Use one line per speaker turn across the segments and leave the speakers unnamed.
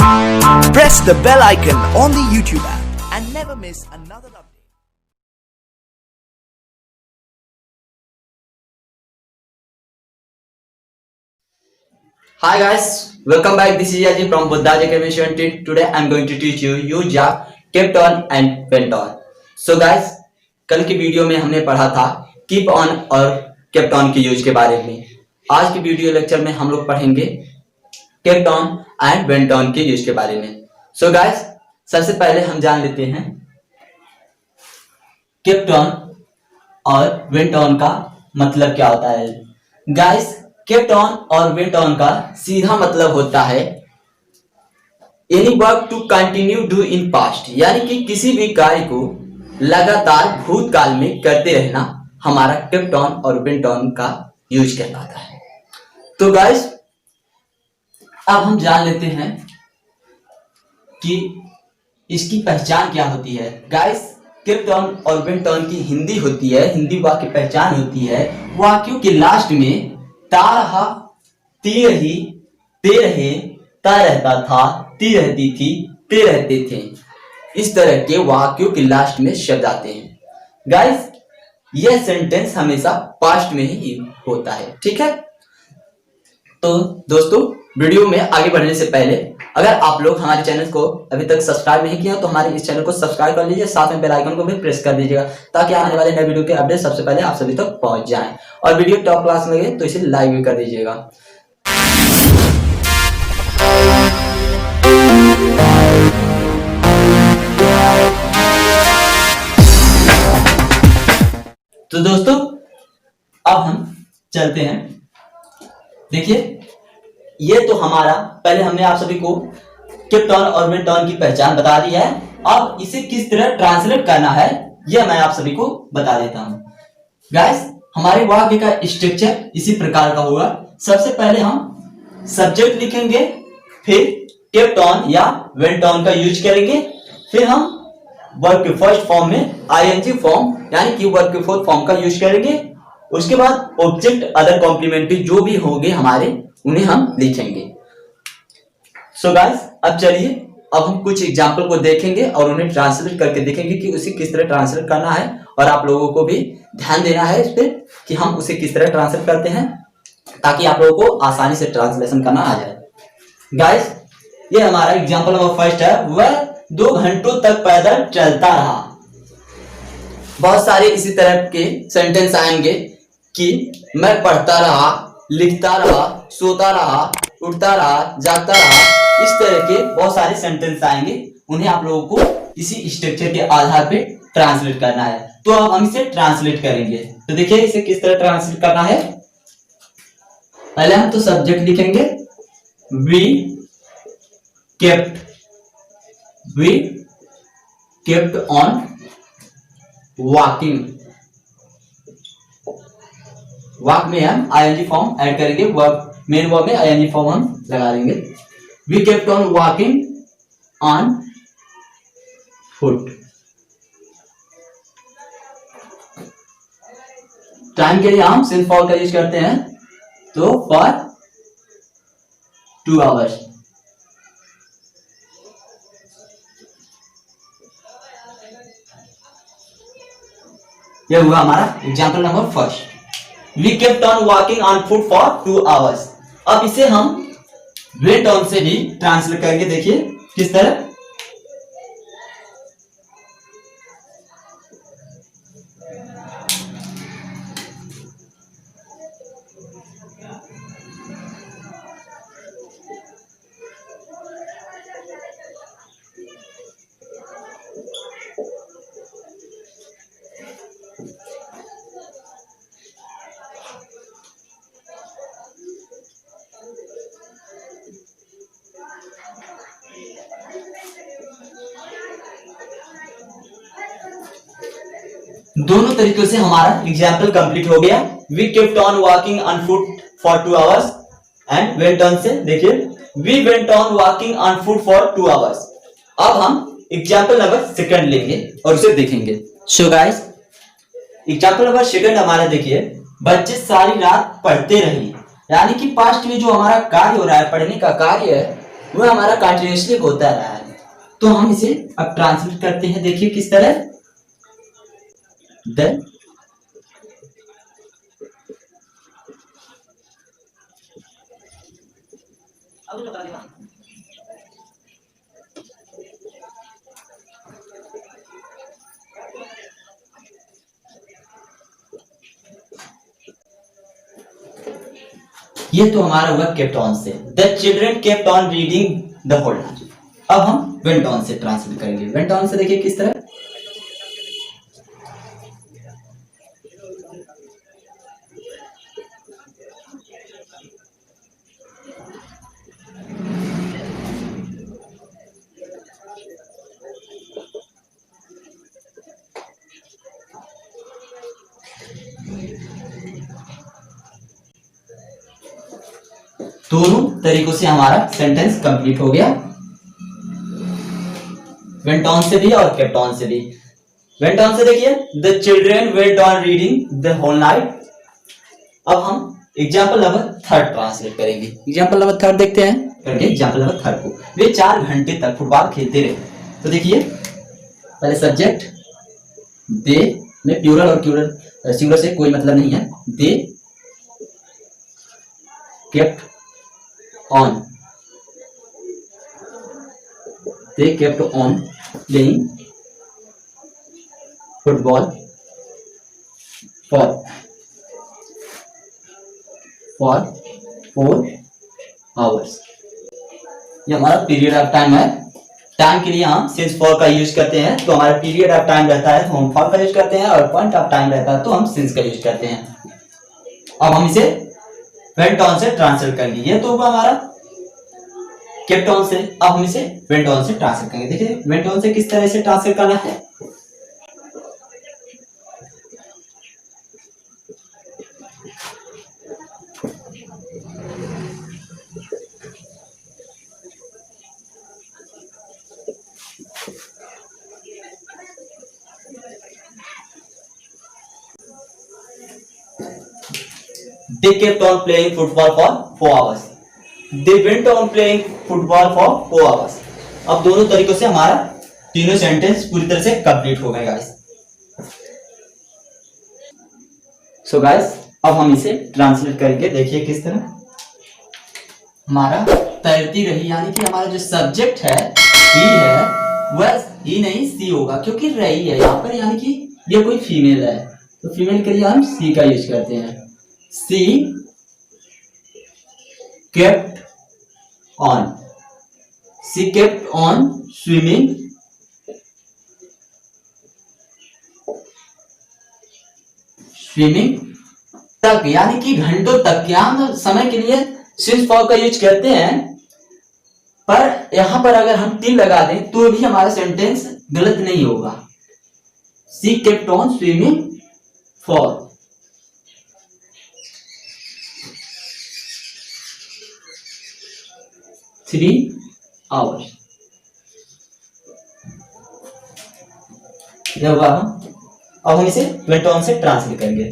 Press the bell icon on the YouTube app and never miss another update.
Hi guys, welcome back. This is Yaji from Buddha's Academy. Today I'm going to teach you use या kept on and went on. So guys, कल की video में हमने पढ़ा था keep on और kept on के use के बारे में. आज की वीडियो लेक्चर में हम लोग पढ़ेंगे kept on and went on के यूज के बारे में. So guys, सबसे पहले हम जान लेते हैं kept on और went on का मतलब क्या होता है. Guys, kept on और went on का सीधा मतलब होता है any work to continue do in past, यानी कि किसी भी कार्य को लगातार भूतकाल में करते रहना हमारा kept on और went on का यूज कहलाता है. तो गाइस, अब हम जान लेते हैं कि इसकी पहचान क्या होती है. गाइस, kept on और went on की हिंदी होती है, हिंदी वाक्य पहचान होती है वाक्यों के लास्ट में ता रहा, ती रही, ते रहे, ता रहता था, ती रहती थी, ते रहते थे. इस तरह के वाक्यों के लास्ट में शब्द आते हैं. गाइस, यह सेंटेंस हमेशा पास्ट में ही होता है. ठीक है. तो दोस्तों, वीडियो में आगे बढ़ने से पहले अगर आप लोग हमारे चैनल को अभी तक सब्सक्राइब नहीं किया तो हमारे इस चैनल को सब्सक्राइब कर लीजिए, साथ में बेल आइकन को भी प्रेस कर दीजिएगा ताकि आने वाले नए वीडियो के अपडेट सबसे पहले आप सभी तक पहुंच जाएं. और वीडियो टॉप क्लास में लगे तो इसे लाइक भी कर दीजिएगा. तो दोस्तों, अब हम चलते हैं. देखिए, ये तो हमारा पहले हमने आप सभी को kept on और went on की पहचान बता दी है. अब इसे किस तरह ट्रांसलेट करना है यह मैं आप सभी को बता देता हूं. गाइस, हमारे वाक्य का स्ट्रक्चर इसी प्रकार का होगा. सबसे पहले हम सब्जेक्ट लिखेंगे, फिर kept on या went on का यूज करेंगे, फिर हम वर्ब के फर्स्ट फॉर्म में ing फॉर्म यानी कि वर्ब के फोर्थ फॉर्म का यूज करेंगे. उसके बाद ऑब्जेक्ट अदर कॉम्प्लीमेंट्री जो भी होंगे हमारे उन्हें हम लिखेंगे. सो गाइस, अब चलिए अब हम कुछ एग्जाम्पल को देखेंगे और उन्हें ट्रांसलेट करके देखेंगे कि उसे किस तरह ट्रांसलेट करना है. और आप लोगों को भी ध्यान देना है इस पे कि हम उसे किस तरह ट्रांसलेट करते हैं ताकि आप लोगों को आसानी से ट्रांसलेशन करना आ जाए. गाइस, ये हमारा एग्जाम्पल नंबर फर्स्ट है. वह 2 घंटों तक पैदल चलता रहा. बहुत सारे इसी तरह के सेंटेंस आएंगे कि मैं पढ़ता रहा, लिखता रहा, सोता रहा, उठता रहा, जागता रहा. इस तरह के बहुत सारे सेंटेंस आएंगे. उन्हें आप लोगों को इसी स्ट्रक्चर के आधार पे ट्रांसलेट करना है. तो अब हम इसे ट्रांसलेट करेंगे. तो देखिए इसे किस तरह ट्रांसलेट करना है. पहले हम तो सब्जेक्ट लिखेंगे, we kept on walking. Walk में हम ing फॉर्म ऐड करेंगे, वर्ब मेन वर्ब में ing फॉर्म हम लगा देंगे. We kept on walking on foot. Time के लिए हम सिंस फॉर का यूज करते हैं, तो फॉर 2 आवर्स. यह हुआ हमारा example number first. We kept on walking on foot for 2 hours. अब इसे हम went on से भी ट्रांसलेट करेंगे. देखिए किस तरह. दोनों तरीकों से हमारा एग्जाम्पल कंप्लीट हो गया. We kept on walking on foot for 2 hours and went on से देखिए we went on walking on foot for 2 hours. अब हम एग्जाम्पल नंबर सेकंड लेंगे और उसे देखेंगे. So guys, example number second हमारा देखिए, बच्चे सारी रात पढ़ते रहे. यानी कि पास्ट में जो हमारा कार्य हो रहा है, पढ़ने का कार्य है, वो हमारा कंटिन्यूसली होता रहा है। तो हम इसे अब ट्रांसलेट करते हैं, देखिए किस तरह। द ये तो हमारा हुआ केप्ट ऑन से। The children kept on reading the whole night. अब हम वेंट ऑन से ट्रांसलेट करेंगे। वेंट ऑन से देखिए किस तरह। दोनों तरीकों से हमारा सेंटेंस कंप्लीट हो गया, वेंट ऑन से भी और केप्ट ऑन से भी। वेंट ऑन से देखिए, the children went on reading the whole night. अब हम एग्जाम्पल नंबर 3 ट्रांसलेट करेंगे। एग्जाम्पल नंबर 3 देखते हैं करके एग्जाम्पल नंबर 3 को। वे 4 घंटे तक फुटबॉल खेलते रहे। तो देखिए पहले सब्जेक्ट दे में प्लूरल और सिंगुलर से कोई मतलब नहीं है। They kept on, they kept on playing football for 4 hours। ये हमारा पीरियड ऑफ टाइम है। टाइम के लिए हम सिंस फॉर का यूज करते हैं, तो हमारा पीरियड ऑफ टाइम रहता है तो हम फॉर का यूज करते हैं, और पॉइंट ऑफ टाइम रहता है तो हम सिंस का यूज करते हैं। अब हम इसे वेंट ऑन से ट्रांसलेट करेंगे। ये तो होगा हमारा केप्ट ऑन से। अब हम इसे वेंट ऑन से ट्रांसलेट करेंगे। देखिए वेंट ऑन से किस तरह से ट्रांसलेट करना है। They kept on playing football for 4 hours. They went on playing football for 4 hours. अब दोनों तरीकों से हमारा तीनों सेंटेंस पूरी तरह से कंप्लीट हो गए गाइस। सो गाइस अब हम इसे ट्रांसलेट करके देखिए किस तरह। हमारा तैरती रही, यानी कि हमारा जो सब्जेक्ट है ही है, वह ही नहीं सी होगा, क्योंकि रही है यहाँ पर, यानी कि ये कोई फीमेल है तो फीमेल के लिए हम सी का यूज करते हैं। सी kept on, she kept on swimming तक, यानी कि घंटों तक। यहां हम समय के लिए सिंस फॉर का यूज करते हैं, पर यहां पर अगर हम टिल लगा दें तो भी हमारा सेंटेंस गलत नहीं होगा। she kept on swimming for 3 hours। यह होगा। अब हम इसे वेंट ऑन से ट्रांसलेट करेंगे।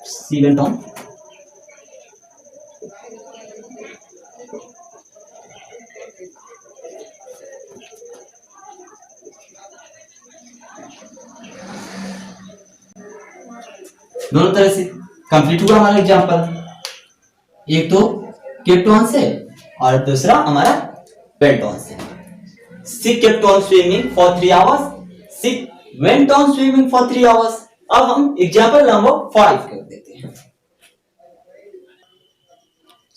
सी वेंट ऑन, दोनों तरह से कंप्लीट हुआ हमारा एग्जाम्पल। एक तो केप्ट ऑन से और दूसरा हमारा वेंट ऑन से। She kept on swimming for 3 hours, she went on swimming for 3 hours। अब हम एग्जाम्पल नंबर 5 कर देते हैं।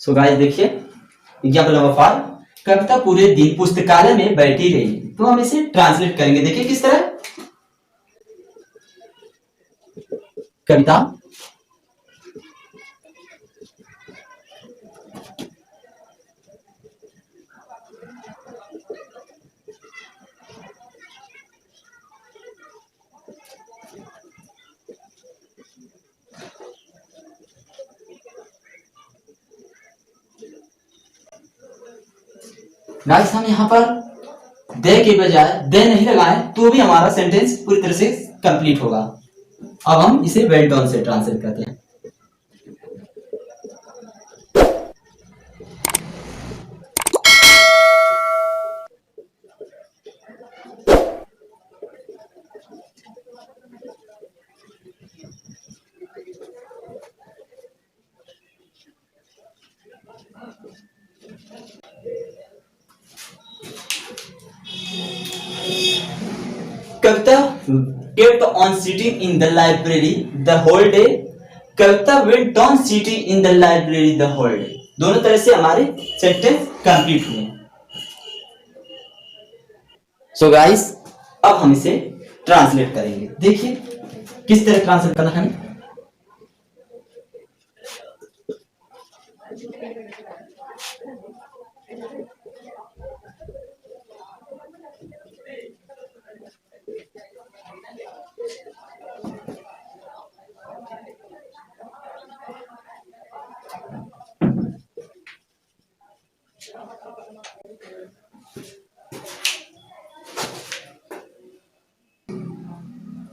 सो गाइस देखिए एग्जाम्पल नंबर 5। कविता पूरे दिन पुस्तकालय में बैठी रही। तो हम इसे ट्रांसलेट करेंगे, देखिए किस तरह। कविता गाइस हम यहाँ पर दे के बजाय दे नहीं लगाए तो भी हमारा सेंटेंस पूरी तरह से कंप्लीट होगा। अब हम इसे वेंट ऑन से ट्रांसलेट करते हैं। कविता kept on sitting in the library the whole day. Kavita went on sitting in the library the whole day. दोनों तरह से हमारे सेंटेंस कंप्लीट हुए. सो गाइस, अब हम इसे ट्रांसलेट करेंगे. देखिए किस तरह ट्रांसलेट करना है.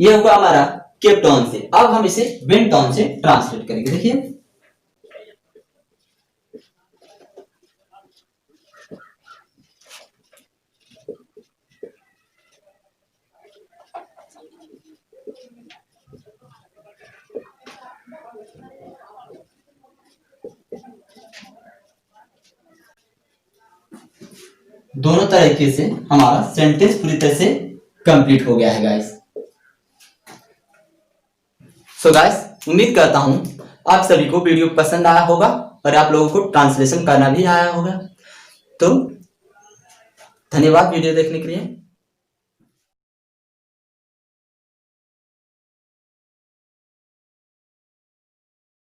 ये होगा हमारा केप्ट ऑन से. अब हम इसे वेंट ऑन से ट्रांसलेट करेंगे. देखिए दोनों तरीके से हमारा सेंटेंस पूरी तरह से कंप्लीट हो गया है गाइस. सो गाइस, उम्मीद करता हूं आप सभी को वीडियो पसंद आया होगा और आप लोगों को ट्रांसलेशन करना भी आया होगा. तो धन्यवाद वीडियो देखने के लिए.